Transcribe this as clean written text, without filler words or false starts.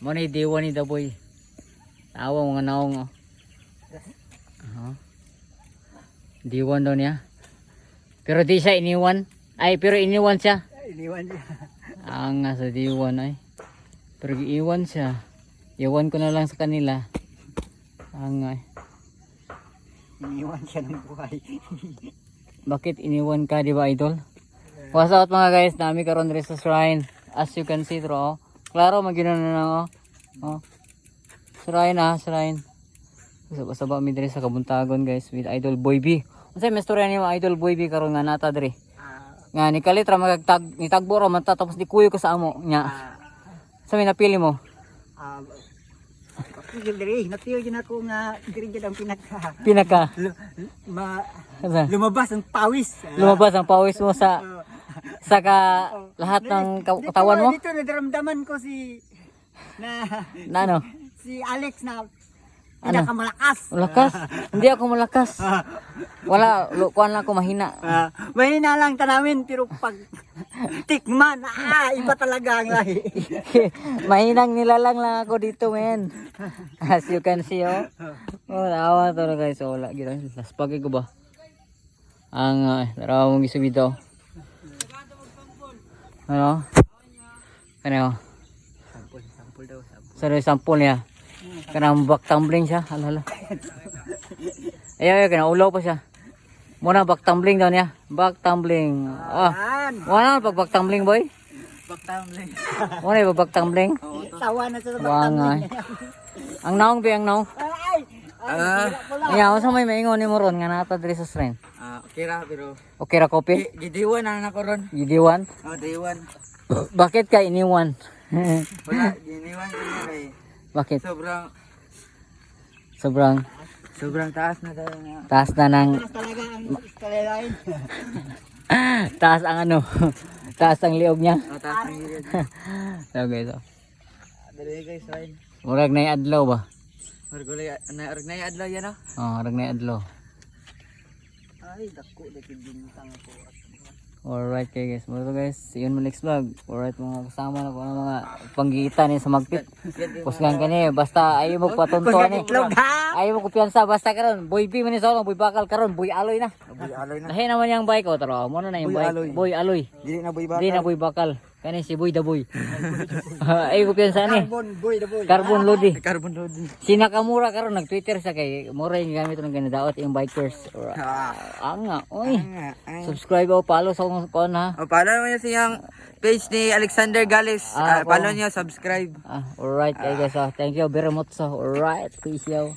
Mo ni diwa ni Daboy. Tawa mga naong oh. Diwan daw niya. Pero di siya iniwan. Ay, pero iniwan siya. Iniwan niya. Ang nga sa diwan ay. Pero iiwan siya. Iwan ko na lang sa kanila. Ang nga. Iniwan siya ng buhay. Bakit iniwan ka, di ba, idol? What's up mga guys? Nami karon diri sa shrine. As you can see, bro. Klaro, magino na lang, oh. Oh. Shrine, shrine. Saba-saba mi diri sa Kabuntagon, guys, with Idol Boy B. Unsay may storya ni Idol Boy B karon nga nata diri? Nga ni kalitra magtag ni tagbo ra man tapos di kuyo ko sa amo nya. Sa may napili mo? Kapigil diri, napili din ako nga diri jud ang Pinaka lumabas ang pawis. Lumabas ang pawis mo sa lahat ng katawan mo? Dito nadaramdaman ko si ano? Si Alex na pinakamalakas. Malakas? Hindi ako malakas. Wala, kuan lang ako mahina. Mahina lang tanamin pero pag tikman, iba talaga ang lahi. Mahinang nilalang lang ako dito, men. As you can see, oh. Oh, awa to guys. So, wala gila. Laspagay ko ba? Ang tarawa mong isubido. Ano? Ano? Sampul daw. Sorry, sampol niya. Kanang back tumbling siya. Alala. Ayaw, kana ulaw pa siya. Muna back tumbling daw niya. Back tumbling. Wala pag back tumbling, boy. Back tumbling. Muna ba back tumbling? Tawa na sa back tumbling. Ang naong ba ang naong? Ay. Ayaw, sa may maingon ni mo ron nga nata diri sa strain. Okay ra pero Okay ra kopi? gidiwan na nako ron. Gidiwan? Diwan. Bakit ka iniwan? Wala, giniwan ko niya kay Bakit? sobrang taas na tayo nga. Taas na ng Talaga ang kalalain. taas ang ano. Taas ang liog niya. Taas ang gilid. So guys, Dali guys, right. murag na adlaw ba? Org na adlaw yan. Murag na adlaw. Ay, dako dikit bintang ko. Alright guys, muna guys, see you in my next vlog. Alright mga kasama na po ng mga panggitan ni sa magpit. Pusgan ka ni, basta ayaw mo patuntuan ni. Ayaw mo kupiyansa, basta karon boy B man ni sa boy bakal karon, boy aloy na. Boy aloy na. Lahi naman yung bike ko, taro. Muna na yung bike, boy aloy. Dili na boy bakal. Di na boy bakal. Kani si boy da boy. Ayaw kupiyansa ni. Boy da boy. Carbon Lodi. Carbon loading. Si Nakamura karon nag-Twitter sa kay mura yung gamit ng ganadaot yung bikers. Anga, oy. Subscribe o follow sa akong kon ha. Follow mo siyang page ni Alexander Gales. Follow niyo, subscribe. Alright guys, thank you very much. Alright, peace out.